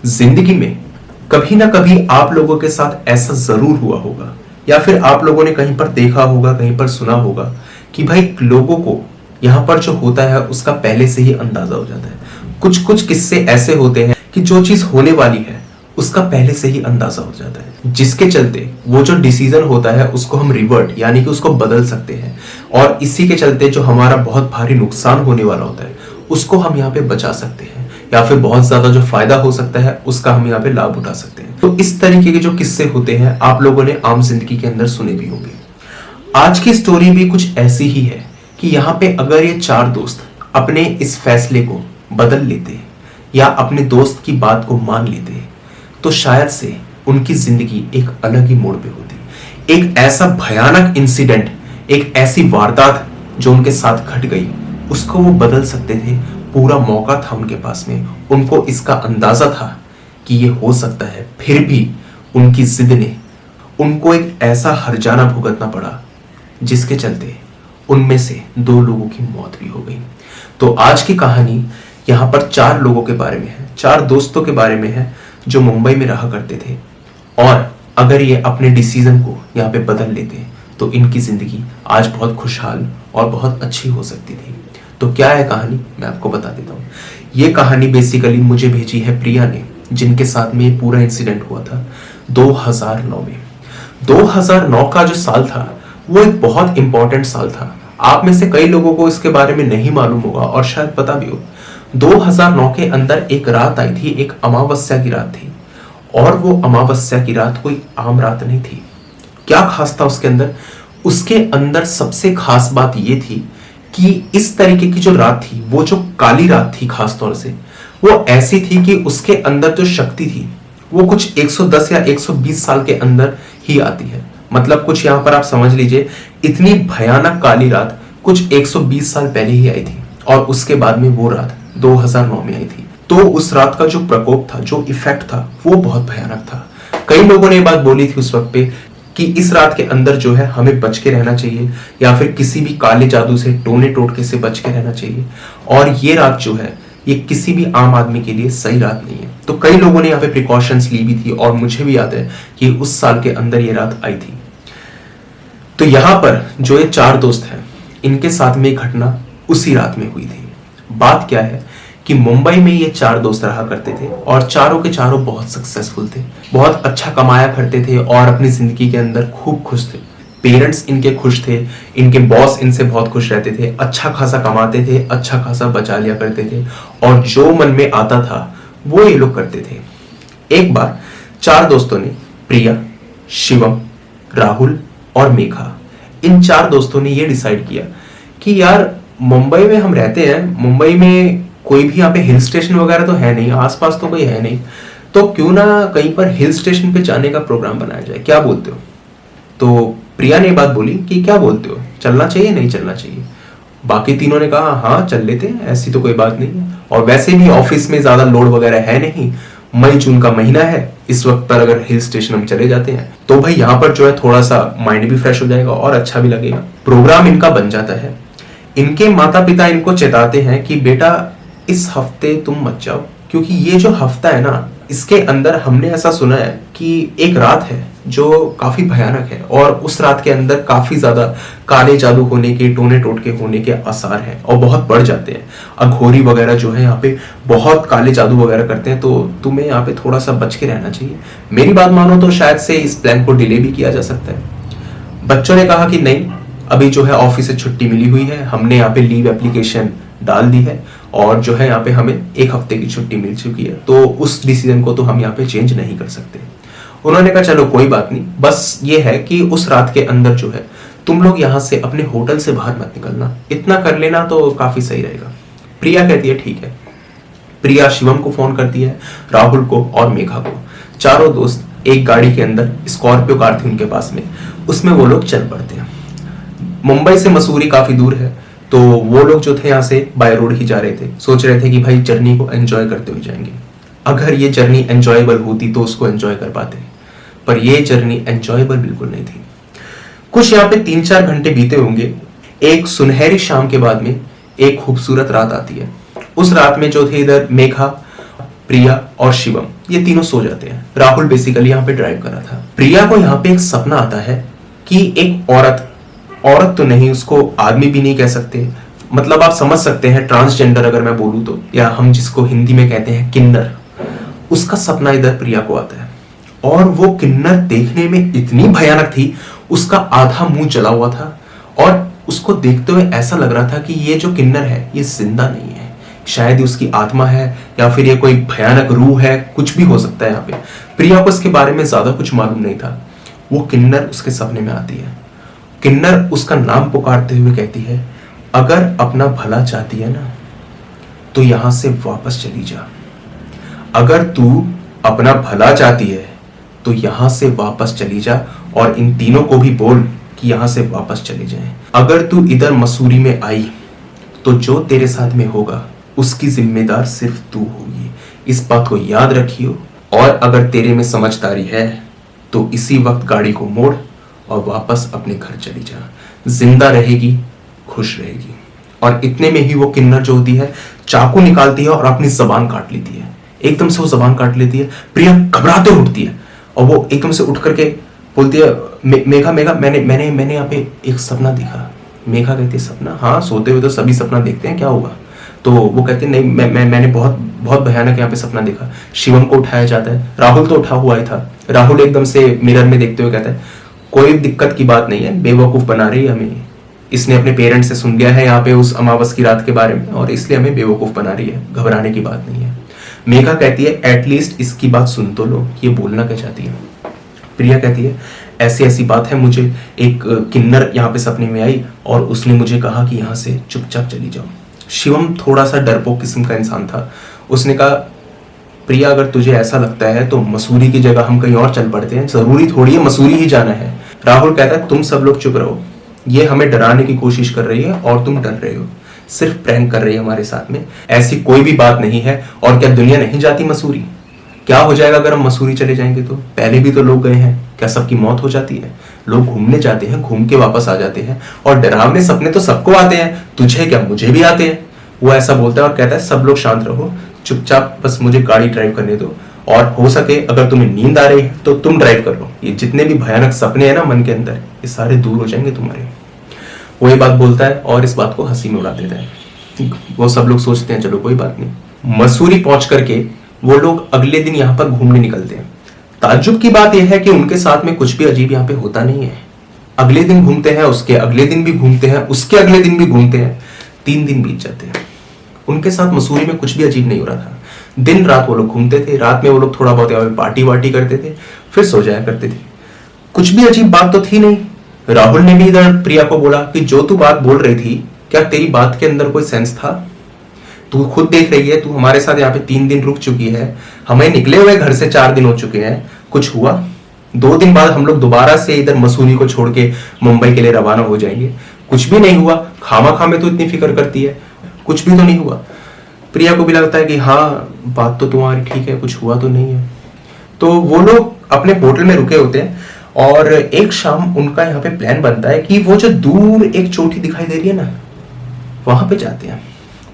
जिंदगी में कभी ना कभी आप लोगों के साथ ऐसा जरूर हुआ होगा या फिर आप लोगों ने कहीं पर देखा होगा, कहीं पर सुना होगा कि भाई लोगों को यहाँ पर जो होता है उसका पहले से ही अंदाजा हो जाता है। कुछ कुछ किस्से ऐसे होते हैं कि जो चीज होने वाली है उसका पहले से ही अंदाजा हो जाता है, जिसके चलते वो जो डिसीजन होता है उसको हम रिवर्ट यानी कि उसको बदल सकते हैं, और इसी के चलते जो हमारा बहुत भारी नुकसान होने वाला होता है उसको हम यहाँ पे बचा सकते हैं, या फिर बहुत ज्यादा जो फायदा हो सकता है उसका हम यहाँ पे लाभ उठा सकते हैं। तो इस तरीके के जो किस्से होते हैं आप लोगों ने आम जिंदगी के अंदर सुने भी होंगे। आज की स्टोरी भी कुछ ऐसी ही है कि यहाँ पे अगर ये चार दोस्त अपने इस फैसले को बदल लेते या अपने दोस्त की बात को मान लेते तो शायद से उनकी जिंदगी एक अलग ही मोड़ पे होती। एक ऐसा भयानक इंसिडेंट, एक ऐसी वारदात जो उनके साथ घट गई, उसको वो बदल सकते थे। पूरा मौका था उनके पास में, उनको इसका अंदाजा था कि ये हो सकता है, फिर भी उनकी जिद ने उनको एक ऐसा हर्जाना भुगतना पड़ा जिसके चलते उनमें से 2 लोगों की मौत भी हो गई। तो आज की कहानी यहाँ पर 4 लोगों के बारे में है, 4 दोस्तों के बारे में है जो मुंबई में रहा करते थे, और अगर ये अपने डिसीजन को यहाँ पे बदल लेते तो इनकी जिंदगी आज बहुत खुशहाल और बहुत अच्छी हो सकती थी। तो क्या है कहानी, मैं आपको बता देता हूँ। ये कहानी बेसिकली मुझे भेजी है प्रिया ने, जिनके साथ में ये पूरा इंसिडेंट हुआ था 2009 में। 2009 का जो साल था वो एक बहुत इंपॉर्टेंट साल था। आप में से कई लोगों को इसके बारे में नहीं मालूम होगा और शायद पता भी हो। 2009 के अंदर एक रात आई थी, एक अमावस्या की रात थी, और वो अमावस्या की रात कोई आम रात नहीं थी। क्या खास था उसके अंदर? उसके अंदर सबसे खास बात ये थी कि इस तरीके की जो रात थी, वो जो काली रात थी खास तौर से, वो ऐसी थी कि उसके अंदर जो शक्ति थी वो कुछ 110 या 120 साल के अंदर ही आती है। मतलब कुछ यहाँ पर आप समझ लीजिए, इतनी भयानक काली रात कुछ 120 साल पहले ही आई थी, और उसके बाद में वो रात 2009 में आई थी। तो उस रात का जो प्रकोप था, जो इफेक्ट था, वो बहुत भयानक था। कई लोगों ने ये बात बोली थी उस वक्त पे कि इस रात के अंदर जो है हमें बच के रहना चाहिए, या फिर किसी भी काले जादू से, टोने टोटके से बच के रहना चाहिए, और ये रात जो है ये किसी भी आम आदमी के लिए सही रात नहीं है। तो कई लोगों ने यहाँ पे प्रिकॉशंस ली भी थी, और मुझे भी याद है कि उस साल के अंदर ये रात आई थी। तो यहाँ पर जो ये 4 दोस्त हैं, इनके साथ में घटना उसी रात में हुई थी। बात क्या है कि मुंबई में ये 4 दोस्त रहा करते थे, और चारों के चारों बहुत सक्सेसफुल थे, बहुत अच्छा कमाया करते थे, और अपनी जिंदगी के अंदर खूब खुश थे। पेरेंट्स इनके खुश थे, इनके बॉस इनसे बहुत खुश रहते थे, अच्छा खासा कमाते थे, अच्छा खासा बचा लिया करते थे, और जो मन में आता था वो ये लोग करते थे। एक बार 4 दोस्तों ने, प्रिया, शिवम, राहुल और मेघा, इन 4 दोस्तों ने ये डिसाइड किया कि यार मुंबई में हम रहते हैं, मुंबई में कोई भी यहाँ पे हिल स्टेशन वगैरह तो है नहीं, आसपास तो कोई है नहीं, तो क्यों ना कहीं पर हिल स्टेशन पे जाने का प्रोग्राम बनाया जाए, क्या बोलते हो? तो प्रिया ने बात बोली कि क्या बोलते हो, चलना चाहिए नहीं चलना चाहिए? बाकी तीनों ने कहा हाँ चल लेते हैं, ऐसी तो कोई बात नहीं है, और वैसे भी ऑफिस में ज्यादा लोड वगैरह है नहीं, मई जून का महीना है, इस वक्त पर अगर हिल स्टेशन हम चले जाते हैं तो भाई यहाँ पर जो है थोड़ा सा माइंड भी फ्रेश हो जाएगा और अच्छा भी लगेगा। प्रोग्राम इनका बन जाता है। इनके माता पिता इनको चेताते हैं कि बेटा इस हफ्ते तुम मत जाओ, क्योंकि ये जो हफ्ता है ना, इसके अंदर हमने ऐसा सुना है कि एक रात है जो काफी भयानक है, और उस रात के अंदर काफी ज्यादा काले जादू होने के, टोने टोटके होने के आसार हैं, और बहुत बढ़ जाते हैं। अघोरी वगैरह जो है यहाँ पे बहुत काले जादू वगैरह करते हैं, तो तुम्हें यहाँ पे थोड़ा सा बच के रहना चाहिए। मेरी बात मानो तो शायद से इस प्लान को डिले भी किया जा सकता है। बच्चों ने कहा कि नहीं, अभी जो है ऑफिस से छुट्टी मिली हुई है, हमने यहाँ पे लीव एप्लीकेशन डाल दी है, और जो है यहाँ पे हमें 1 हफ्ते की छुट्टी मिल चुकी है, तो उस डिसीजन को तो हम यहाँ पे चेंज नहीं कर सकते। उन्होंने कहा चलो कोई बात नहीं, बस ये है कि उस रात के अंदर जो है तुम लोग यहाँ से अपने होटल से बाहर मत निकलना, इतना कर लेना तो काफी सही रहेगा। प्रिया कहती है ठीक है। प्रिया शिवम को फोन करती है, राहुल को और मेघा को। चारों दोस्त एक गाड़ी के अंदर, स्कॉर्पियो कार थी उनके पास में, उसमें वो लोग चल पड़ते हैं। मुंबई से मसूरी काफी दूर है, तो वो लोग जो थे यहाँ से बाय रोड ही जा रहे थे। सोच रहे थे कि भाई जर्नी को एंजॉय करते हुए जाएंगे। अगर ये जर्नी एंजॉयबल होती तो उसको एंजॉय कर पाते, पर ये जर्नी एंजॉयबल बिल्कुल नहीं थी। कुछ यहाँ पे 3-4 घंटे बीते होंगे। एक सुनहरी शाम के बाद में एक खूबसूरत रात आती है। उस रात में जो थे इधर मेघा प्रिया और शिवम ये तीनों सो जाते हैं। राहुल बेसिकली यहाँ पे ड्राइव कर रहा था। प्रिया को यहाँ पे एक सपना आता है कि एक औरत तो नहीं, उसको आदमी भी नहीं कह सकते, मतलब आप समझ सकते हैं ट्रांसजेंडर अगर मैं बोलूं तो, या हम जिसको हिंदी में कहते हैं किन्नर, उसका सपना इधर प्रिया को आता है। और वो किन्नर देखने में इतनी भयानक थी, उसका आधा मुंह जला हुआ था और उसको देखते हुए ऐसा लग रहा था कि ये जो किन्नर है ये जिंदा नहीं है, शायद ही उसकी आत्मा है या फिर ये कोई भयानक रूह है, कुछ भी हो सकता है यहाँ पे। प्रिया को इसके बारे में ज्यादा कुछ मालूम नहीं था। वो किन्नर उसके सपने में आती है। किन्नर उसका नाम पुकारते हुए कहती है, अगर अपना भला चाहती है ना तो यहां से वापस चली जा। अगर तू अपना भला चाहती है तो यहां से वापस चली जा और इन तीनों को भी बोल कि यहां से वापस चले जाएं। अगर तू इधर मसूरी में आई तो जो तेरे साथ में होगा उसकी जिम्मेदार सिर्फ तू होगी, इस बात को याद रखियो। और अगर तेरे में समझदारी है तो इसी वक्त गाड़ी को मोड़ और वापस अपने घर चली जा। जिंदा रहेगी, खुश रहेगी। और इतने में ही वो किन्नर जो होती है चाकू निकालती है और अपनी जबान काट लेती है। एकदम से वो जबान काट लेती है। प्रिया घबराते उठती है और वो एकदम से उठ करके बोलती है, मेघा मेघा मैंने यहाँ पे एक सपना देखा। मेघा कहती है, सपना? हाँ, सोते हुए तो सभी सपना देखते हैं, क्या हुआ? तो वो कहते हैं, नहीं मैंने बहुत बहुत भयानक यहाँ पे सपना देखा। शिवम को उठाया जाता है। राहुल तो उठा हुआ ही था। राहुल एकदम से मिरर में देखते हुए कहता है, कोई दिक्कत की बात नहीं है, बेवकूफ बना रही है हमें। इसने अपने पेरेंट्स से सुन लिया है यहाँ पे उस अमावस की रात के बारे में और इसलिए हमें बेवकूफ बना रही है, घबराने की बात नहीं है। मेघा कहती है, एटलीस्ट इसकी बात सुन तो लो, ये बोलना क्या चाहती है। प्रिया कहती है, ऐसी ऐसी बात है, मुझे एक किन्नर यहाँ पे सपने में आई और उसने मुझे कहा कि यहाँ से चुपचाप चली जाओ। शिवम थोड़ा सा डरपोक किस्म का इंसान था। उसने कहा, प्रिया अगर तुझे ऐसा लगता है तो मसूरी की जगह हम कहीं और चल पड़ते हैं, जरूरी थोड़ी है मसूरी ही जाना है। राहुल कहता है, तुम सब लोग चुप रहो, ये हमें डराने की कोशिश कर रही है और तुम डर रहे हो, सिर्फ प्रैंक कर रही है हमारे साथ में, ऐसी कोई भी बात नहीं है। और क्या दुनिया नहीं जाती मसूरी? क्या हो जाएगा अगर हम मसूरी चले जाएंगे तो? पहले भी तो लोग गए हैं, क्या सबकी मौत हो जाती है? लोग घूमने जाते हैं, घूम के वापस आ जाते हैं। और डरावने सपने तो सबको आते हैं, तुझे क्या, मुझे भी आते हैं। वो ऐसा बोलता है और कहता है, सब लोग शांत रहो, चुपचाप बस मुझे गाड़ी ड्राइव करने दो, और हो सके अगर तुम्हें नींद आ रही है तो तुम ड्राइव कर लो। ये जितने भी भयानक सपने हैं ना मन के अंदर, ये सारे दूर हो जाएंगे तुम्हारे। वो ये बात बोलता है और इस बात को हंसी में उड़ा देता है। वो सब लोग सोचते हैं चलो कोई बात नहीं। मसूरी पहुंच करके वो लोग अगले दिन यहाँ पर घूमने निकलते हैं। ताज्जुब की बात यह है कि उनके साथ में कुछ भी अजीब यहाँ पे होता नहीं है। अगले दिन घूमते हैं, उसके अगले दिन भी घूमते हैं, उसके अगले दिन भी घूमते हैं, 3 दिन बीत जाते हैं। उनके साथ मसूरी में कुछ भी अजीब नहीं हो रहा था। दिन रात वो लोग घूमते थे, रात में वो लोग थोड़ा बहुत यहाँ पे पार्टी वार्टी करते थे, फिर सो जाया करते थे। कुछ भी अजीब बात तो थी नहीं। राहुल ने भी इधर प्रिया को बोला कि जो तू बात बोल रही थी, क्या तेरी बात के अंदर कोई सेंस था? तू खुद देख रही है, तू हमारे साथ यहाँ पे 3 दिन रुक चुकी है, हमें निकले हुए घर से 4 दिन हो चुके हैं, कुछ हुआ? 2 दिन बाद हम लोग दोबारा से इधर मसूरी को छोड़ के मुंबई के लिए रवाना हो जाएंगे, कुछ भी नहीं हुआ। खामा खामे तो इतनी फिक्र करती है, कुछ भी तो नहीं हुआ। प्रिया को भी लगता है कि हाँ बात तो तुम्हारी ठीक है, कुछ हुआ तो नहीं है। तो वो लोग अपने होटल में रुके होते हैं और एक शाम उनका यहाँ पे प्लान बनता है कि वो जो दूर एक चोटी दिखाई दे रही है ना, वहां पे जाते हैं।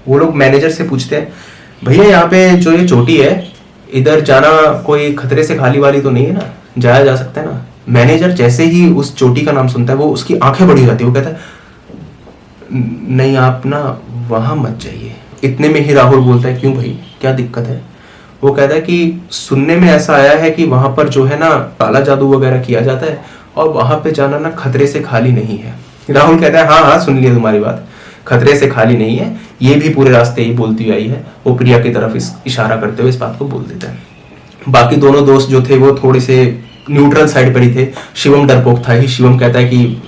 वो लोग मैनेजर से पूछते हैं, भैया यहाँ पे जो ये चोटी है, इधर जाना कोई खतरे से खाली वाली तो नहीं है ना, जाया जा सकता है ना? मैनेजर जैसे ही उस चोटी का नाम सुनता है वो उसकी आंखें बड़ी हो जाती है। वो कहता है, नहीं आप ना वहां मत जाइए। इतने में ही राहुल बोलता है, क्यों भाई, क्या दिक्कत है? वो कहता है कि सुनने में ऐसा आया है कि वहां पर जो है ना काला जादू वगैरह किया जाता है और वहां पे जाना ना खतरे से खाली नहीं है। राहुल कहता है, हाँ हाँ सुन लिया तुम्हारी बात, खतरे से खाली नहीं है। ये भी पूरे रास्ते ही बोलती हुई आई है। वो प्रिया की तरफ इशारा करते हुए इस बात को बोल देता है। बाकी दोनों दोस्त जो थे वो थोड़े से न्यूट्रल साइड पर ही थे। शिवम डरपोक था ही। शिवम कहता है कि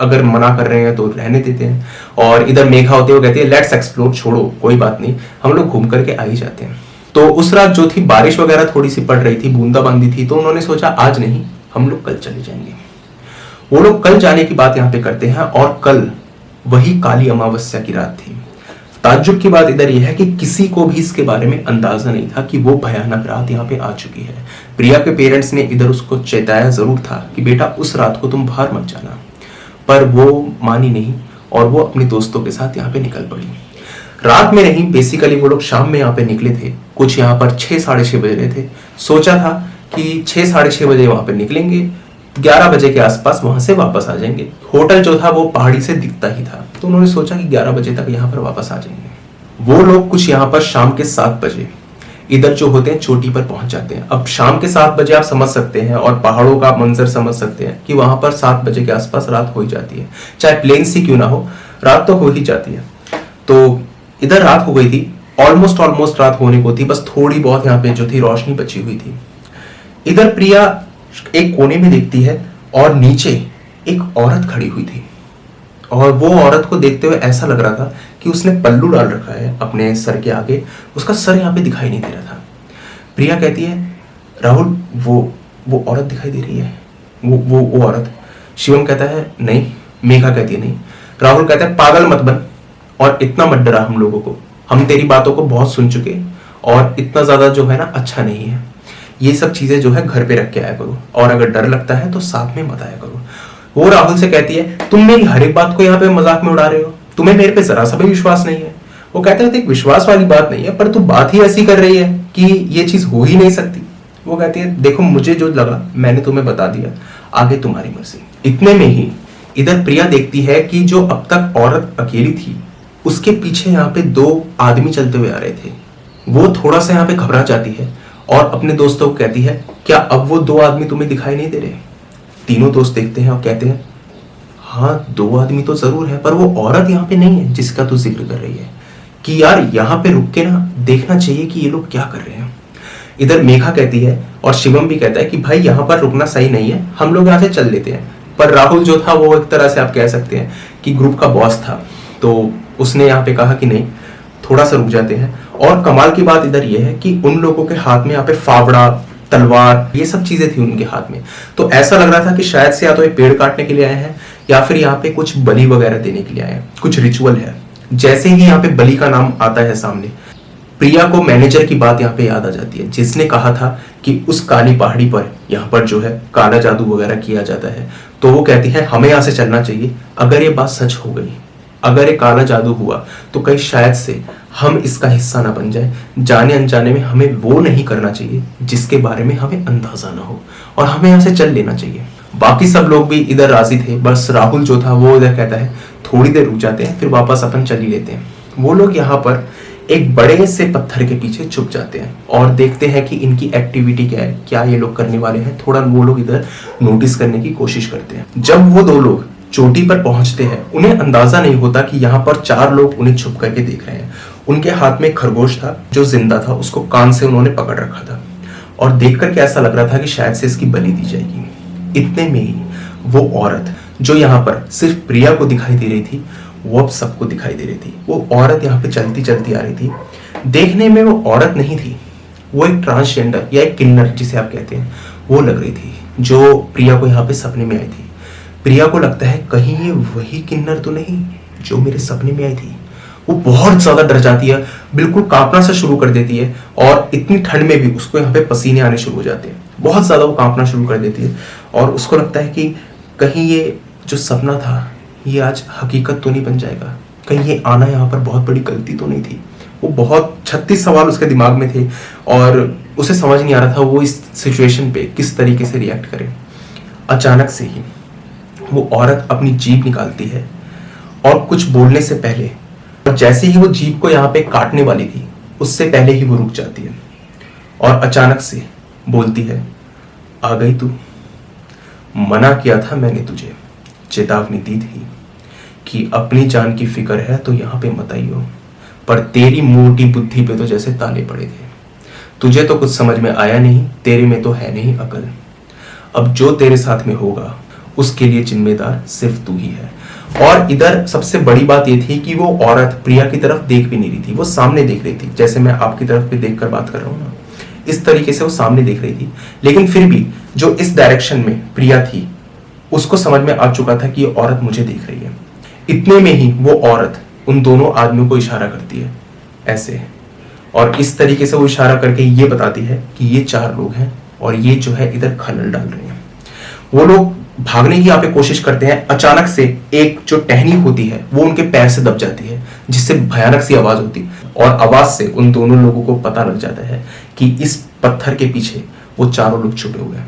अगर मना कर रहे हैं तो रहने देते हैं। और इधर मेघा होते हुए कहती है, लेट्स एक्सप्लोर, छोड़ो कोई बात नहीं, हम लोग घूम करके आ ही जाते हैं। तो उस रात जो थी बारिश वगैरह थोड़ी सी पड़ रही थी, बूंदाबांदी थी, तो उन्होंने सोचा आज नहीं, हम लोग कल चले जाएंगे। वो लोग कल जाने की बात यहाँ पे करते हैं और कल वही काली अमावस्या की रात थी। ताज्जुब की बात इधर यह है कि किसी को भी इसके बारे में अंदाजा नहीं था कि वो भयानक रात यहाँ पे आ चुकी है। प्रिया के पेरेंट्स ने इधर उसको चेताया जरूर था कि बेटा उस रात को तुम बाहर मत जाना, पर वो मानी नहीं और वो अपने दोस्तों के साथ यहाँ पे निकल पड़ी। रात में नहीं, बेसिकली वो लोग शाम में यहाँ पे निकले थे। कुछ यहाँ पर 6 साढ़े 6 बज रहे थे। सोचा था कि 6 साढ़े 6 बजे वहां पे निकलेंगे, 11 बजे के आसपास वहां से वापस आ जाएंगे। होटल जो था वो पहाड़ी से दिखता ही था, तो उन्होंने सोचा कि 11 बजे तक यहाँ पर वापस आ जाएंगे। वो लोग कुछ यहाँ पर शाम के 7 बजे इधर जो होते हैं चोटी पर पहुंच जाते हैं। अब शाम के 7 बजे आप समझ सकते हैं और पहाड़ों का मंजर समझ सकते हैं कि वहां पर 7 बजे के आसपास रात हो ही जाती है, चाहे प्लेन सी क्यों ना हो, रात तो हो ही जाती है। तो इधर रात हो गई थी, ऑलमोस्ट रात होने को थी, बस थोड़ी बहुत यहाँ पे जो थी रोशनी बची हुई थी। इधर प्रिया एक कोने में देखती है और नीचे एक औरत खड़ी हुई थी, और वो औरत को देखते हुए ऐसा लग रहा था कि उसने पल्लू डाल रखा है अपने सर के आगे, उसका सर यहाँ पे दिखाई नहीं दे रहा था। प्रिया कहती है, राहुल वो औरत दिखाई दे रही है, वो औरत। शिवम कहता है नहीं। मेघा कहती है नहीं। राहुल कहता है पागल मत बन और इतना मत डरा हम लोगों को, हम तेरी बातों को बहुत सुन चुके और इतना ज्यादा जो है ना अच्छा नहीं है, ये सब चीजें जो है घर पे रख के आया करो, और अगर डर लगता है तो साथ में मत आया करो। वो राहुल से कहती है तुम मेरी हर एक बात को यहाँ पे मजाक में उड़ा रहे हो, तुम्हें मेरे पे जरा सा भी विश्वास नहीं है। वो कहता है देख विश्वास वाली बात नहीं है, पर तू बात ही ऐसी कर रही है कि ये चीज हो ही नहीं सकती। वो कहती है देखो मुझे जो लगा मैंने तुम्हें बता दिया, आगे तुम्हारी मर्जी। इतने में ही इधर प्रिया देखती है कि जो अब तक औरत अकेली थी उसके पीछे यहाँ पे 2 आदमी चलते हुए आ रहे थे। वो थोड़ा सा यहाँ पे घबरा जाती है और अपने दोस्तों को कहती है क्या अब वो 2 आदमी तुम्हें दिखाई नहीं दे रहे? तीनों दोस्त देखते हैं और कहते हैं हाँ 2 आदमी तो जरूर है, पर वो औरत यहाँ पे नहीं है जिसका तू जिक्र कर रही है, कि यार यहाँ पे रुक के ना देखना चाहिए कि ये लोग क्या कर रहे हैं। इधर मेघा कहती है और शिवम भी कहता है कि भाई यहाँ पर रुकना सही नहीं है, हम लोग यहाँ से चल लेते हैं। पर राहुल जो था वो एक तरह से आप कह सकते हैं कि ग्रुप का बॉस था, तो उसने यहाँ पे कहा कि नहीं थोड़ा सा रुक जाते हैं। और कमाल की बात इधर ये है कि उन लोगों के हाथ में यहाँ पे फावड़ा, तलवार, ये सब चीजें थी उनके हाथ में, तो ऐसा लग रहा था कि शायद से या तो ये पेड़ काटने के लिए आए हैं या फिर यहाँ पे कुछ बलि वगैरह देने के लिए आए हैं, कुछ रिचुअल है। जैसे ही यहाँ पे बलि का नाम आता है सामने, प्रिया को मैनेजर की बात यहाँ पे याद आ जाती है, जिसने कहा था कि उस काली पहाड़ी पर यहाँ पर जो है काला जादू वगैरह किया जाता है। तो वो कहती है हमें यहाँ से चलना चाहिए, अगर ये बात सच हो गई, अगर ये काला जादू हुआ तो कहीं शायद से हम इसका हिस्सा ना बन जाए। जाने अनजाने में हमें वो नहीं करना चाहिए जिसके बारे में हमें अंदाजा ना हो, और हमें यहाँ से चल लेना चाहिए। बाकी सब लोग भी इधर राजी थे, बस राहुल जो था वो इधर कहता है थोड़ी देर रुक जाते हैं फिर वापस अपन चल ही लेते हैं। वो लोग यहाँ पर एक बड़े से पत्थर के पीछे छुप जाते हैं और देखते हैं कि इनकी एक्टिविटी क्या है, क्या ये लोग करने वाले हैं। थोड़ा वो लोग इधर नोटिस करने की कोशिश करते हैं। जब वो 2 लोग चोटी पर पहुंचते हैं, उन्हें अंदाजा नहीं होता कि यहाँ पर 4 लोग उन्हें छुप करके देख रहे हैं। उनके हाथ में खरगोश था जो जिंदा था, उसको कान से उन्होंने पकड़ रखा था और देख करके ऐसा लग रहा था कि शायद से इसकी बलि दी जाएगी। इतने में ही वो औरत जो यहाँ पर सिर्फ प्रिया को दिखाई दे रही थी, वो अब सबको दिखाई दे रही थी। वो औरत यहाँ पे चलती चलती आ रही थी। देखने में वो औरत नहीं थी, वो एक ट्रांसजेंडर या एक किन्नर जिसे आप कहते हैं वो लग रही थी, जो प्रिया को यहाँ पे सपने में आई थी। प्रिया को लगता है कहीं ये वही किन्नर तो नहीं जो मेरे सपने में आई थी। वो बहुत ज्यादा डर जाती है, बिल्कुल कांपना सा शुरू कर देती है, और इतनी ठंड में भी उसको यहाँ पे पसीने आने शुरू हो जाते हैं। बहुत ज्यादा वो कांपना शुरू कर देती है और उसको लगता है कि कहीं ये जो सपना था ये आज हकीकत तो नहीं बन जाएगा, कहीं ये आना यहाँ पर बहुत बड़ी गलती तो नहीं थी। वो बहुत 36 सवाल उसके दिमाग में थे और उसे समझ नहीं आ रहा था वो इस सिचुएशन पे किस तरीके से रिएक्ट करे। अचानक से ही वो औरत अपनी जीभ निकालती है और कुछ बोलने से पहले, और जैसे ही वो जीभ को यहाँ पे काटने वाली थी उससे पहले ही वो रुक जाती है और अचानक से बोलती है, आ गई तू, मना किया था मैंने तुझे, चेतावनी दी थी कि अपनी जान की फिक्र है तो यहाँ पे मत आइयो, पर तेरी मोटी बुद्धि पे तो जैसे ताले पड़े थे। तुझे तो कुछ समझ में आया नहीं, तेरे में तो है नहीं अकल। अब जो तेरे साथ में होगा उसके लिए जिम्मेदार सिर्फ तू ही है। और इधर सबसे बड़ी बात यह थी कि वो औरत प्रिया की तरफ देख भी नहीं रही थी, वो सामने देख रही थी। जैसे मैं आपकी तरफ भी देखकर बात कर रहा हूँ ना, इस तरीके से वो सामने देख रही थी। लेकिन फिर भी जो इस डायरेक्शन में प्रिया थी उसको समझ में आ चुका था कि ये औरत मुझे देख रही है। इतने में ही वो औरत उन दोनों आदमियों को इशारा करती है ऐसे, और इस तरीके से वो इशारा करके ये बताती है कि ये 4 लोग हैं और ये जो है इधर खलल डाल रहे हैं। वो लोग भागने की यहाँ पे कोशिश करते हैं। अचानक से एक जो टहनी होती है वो उनके पैर से दब जाती है, जिससे भयानक सी आवाज होती, और आवाज से उन दोनों लोगों को पता लग जाता है कि इस पत्थर के पीछे वो चारों लोग छुपे हुए हैं।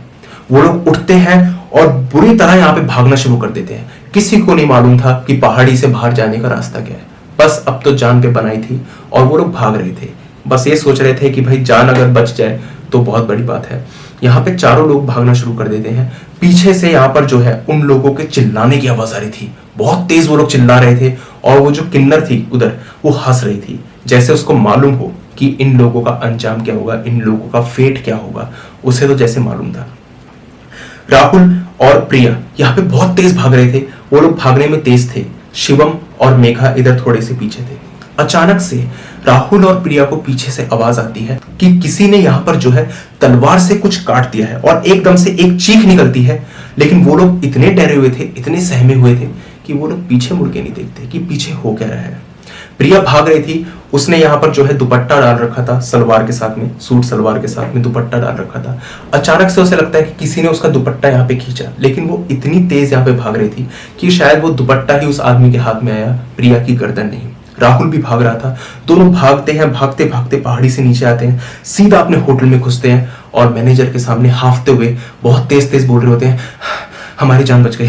वो लोग उठते हैं और बुरी तरह यहाँ पे भागना शुरू कर देते हैं। किसी को नहीं मालूम था कि पहाड़ी से बाहर जाने का रास्ता क्या है, बस अब तो जान पे बनाई थी और वो लोग भाग रहे थे। बस ये सोच रहे थे कि भाई जान अगर बच जाए तो बहुत बड़ी बात है। यहाँ पे चारों लोग भागना शुरू कर देते हैं। पीछे से यहाँ पर जो है उन लोगों के चिल्लाने की आवाज आ रही थी, बहुत तेज वो लोग चिल्ला रहे थे, और वो जो किन्नर थी उधर वो हंस रही थी, जैसे उसको मालूम हो कि इन लोगों का अंजाम क्या होगा, इन लोगों का फेट क्या होगा। उसे तो जैसे मालूम था। राहुल और प्रिया यहाँ पे बहुत तेज भाग रहे थे, वो लोग भागने में तेज थे। शिवम और मेघा इधर थोड़े से पीछे थे। अचानक से राहुल और प्रिया को पीछे से आवाज आती है कि किसी ने यहाँ पर जो है तलवार से कुछ काट दिया है, और एकदम से एक चीख निकलती है। लेकिन वो लोग इतने डरे हुए थे, इतने सहमे हुए थे कि वो लोग पीछे मुड़ के नहीं देखते कि पीछे हो क्या रहा है। प्रिया भाग रही थी, उसने यहाँ पर जो है दुपट्टा डाल रखा था सलवार के साथ में, सूट सलवार के साथ में दुपट्टा डाल रखा था। अचानक से उसे लगता है कि किसी ने उसका दुपट्टा यहाँ पे खींचा, लेकिन वो इतनी तेज यहाँ पे भाग रही थी कि शायद वो दुपट्टा ही उस आदमी के हाथ में आया, प्रिया की गर्दन नहीं। राहुल भी भाग रहा था। दोनों भागते हैं, भागते भागते पहाड़ी से नीचे आते हैं, सीधा अपने होटल में घुसते हैं और मैनेजर के सामने हाफते हुए बहुत तेज तेज बोल रहे होते हैं, हमारी जान बच गई,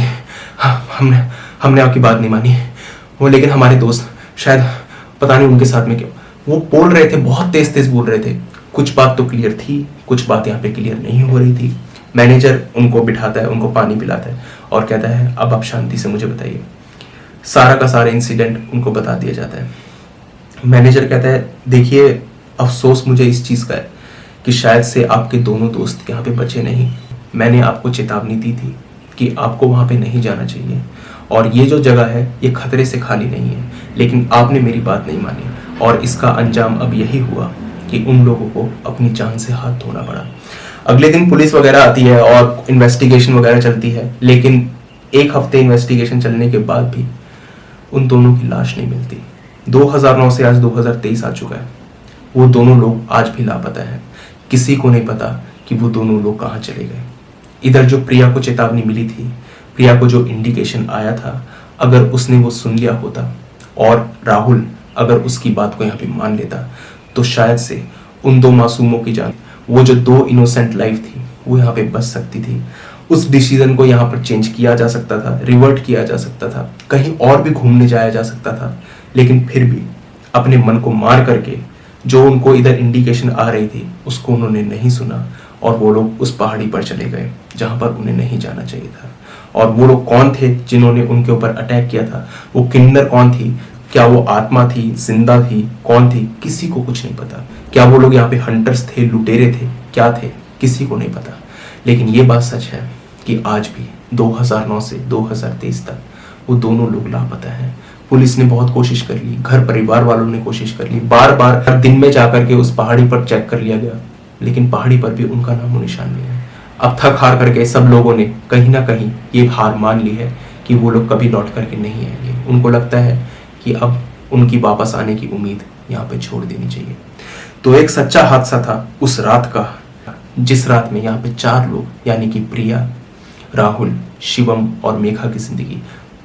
हमने आपकी बात नहीं मानी वो, लेकिन हमारे दोस्त शायद पता नहीं उनके साथ में क्यों। वो बोल रहे थे, बहुत तेज तेज बोल रहे थे। कुछ बात तो क्लियर थी, कुछ बात यहाँ पे क्लियर नहीं हो रही थी। मैनेजर उनको बिठाता है, उनको पानी पिलाता है और कहता है अब आप शांति से मुझे बताइए। सारा का सारा इंसिडेंट उनको बता दिया जाता है। मैनेजर कहता है देखिए, अफसोस मुझे इस चीज़ का है कि शायद से आपके दोनों दोस्त यहाँ पे बचे नहीं। मैंने आपको चेतावनी दी थी कि आपको वहाँ पे नहीं जाना चाहिए, और ये जो जगह है ये खतरे से खाली नहीं है, लेकिन आपने मेरी बात नहीं मानी, और इसका अंजाम अब यही हुआ कि उन लोगों को अपनी जान से हाथ धोना पड़ा। अगले दिन पुलिस वगैरह आती है और इन्वेस्टिगेशन वगैरह चलती है, लेकिन एक हफ्ते इन्वेस्टिगेशन चलने के बाद भी उन दोनों की लाश नहीं मिलती। 2009 से आज 2023 आ चुका है, वो दोनों लोग आज भी लापता हैं। किसी को नहीं पता कि वो दोनों लोग कहाँ चले गए। इधर जो प्रिया को चेतावनी मिली थी, प्रिया को जो इंडिकेशन आया था, अगर उसने वो सुन लिया होता और राहुल अगर उसकी बात को यहाँ पे मान लेता, तो शायद से उन दो मासूमों की जान, वो जो दो इनोसेंट लाइफ थी, वो यहाँ पे बच सकती थी। उस डिसीजन को यहाँ पर चेंज किया जा सकता था, रिवर्ट किया जा सकता था, कहीं और भी घूमने जाया जा सकता था। लेकिन फिर भी अपने मन को मार करके जो उनको इधर इंडिकेशन आ रही थी उसको उन्होंने नहीं सुना, और वो लोग उस पहाड़ी पर चले गए जहाँ पर उन्हें नहीं जाना चाहिए था। और वो लोग कौन थे जिन्होंने उनके ऊपर अटैक किया था, वो किन्नर कौन थी, क्या वो आत्मा थी, जिंदा थी, कौन थी, किसी को कुछ नहीं पता। क्या वो लोग यहाँ पे हंटर्स थे, लुटेरे थे, क्या थे, किसी को नहीं पता। लेकिन ये बात सच है कि आज भी 2009 से 2023 तक वो दोनों लोग लापता हैं। पुलिस ने बहुत कोशिश कर ली, घर परिवार वालों ने कोशिश कर ली, बार बार हर दिन में जाकर के उस पहाड़ी पर चेक कर लिया गया, लेकिन पहाड़ी पर भी उनका नामो निशान नहीं है। अब थक हार करके सब लोगों ने कहीं ना कहीं ये हार मान ली है कि वो लोग कभी लौट करके नहीं आएंगे। उनको लगता है कि अब उनकी वापस आने की उम्मीद यहाँ पे छोड़ देनी चाहिए। तो एक सच्चा हादसा था उस रात का, जिस रात में यहाँ पे 4 लोग यानी कि प्रिया, राहुल, शिवम और मेघा की जिंदगी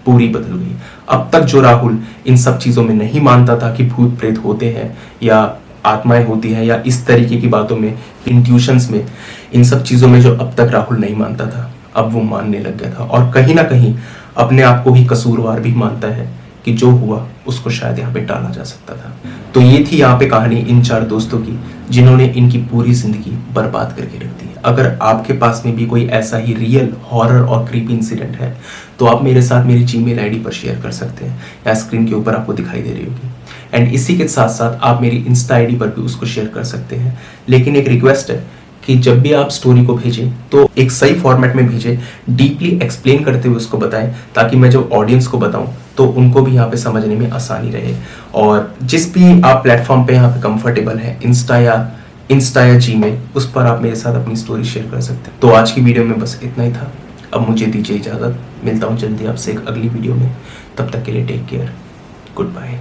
पूरी बदल गई। अब तक जो राहुल इन सब चीजों में नहीं मानता था कि भूत प्रेत होते हैं या आत्माएं होती हैं या इस तरीके की बातों में, इंट्यूशंस में, इन सब चीजों में जो अब तक राहुल नहीं मानता था, अब वो मानने लग गया था, और कहीं ना कहीं अपने आप को ही कसूरवार भी मानता है कि जो हुआ उसको शायद यहाँ पे टाला जा सकता था। तो ये थी यहाँ पे कहानी इन 4 दोस्तों की जिन्होंने इनकी पूरी जिंदगी बर्बाद करके रख दी। अगर आपके पास में भी कोई ऐसा ही रियल हॉरर और क्रीपी इंसिडेंट है तो आप मेरे साथ मेरी जीमेल आईडी पर शेयर कर सकते हैं, या स्क्रीन के ऊपर आपको दिखाई दे रही होगी। एंड इसी के साथ साथ आप मेरी इंस्टा आईडी पर भी उसको शेयर कर सकते हैं। लेकिन एक रिक्वेस्ट है कि जब भी आप स्टोरी को भेजें तो एक सही फॉर्मेट में भेजें, डीपली एक्सप्लेन करते हुए उसको बताएं, ताकि मैं जब ऑडियंस को बताऊं तो उनको भी यहाँ पे समझने में आसानी रहे। और जिस भी आप प्लेटफॉर्म पे यहाँ पे कंफर्टेबल है, इंस्टा या जीमेल, उस पर आप मेरे साथ अपनी स्टोरी शेयर कर सकते हैं। तो आज की वीडियो में बस इतना ही था। अब मुझे दीजिए इजाजत, मिलता हूँ जल्दी आपसे एक अगली वीडियो में। तब तक के लिए टेक केयर, गुड बाय।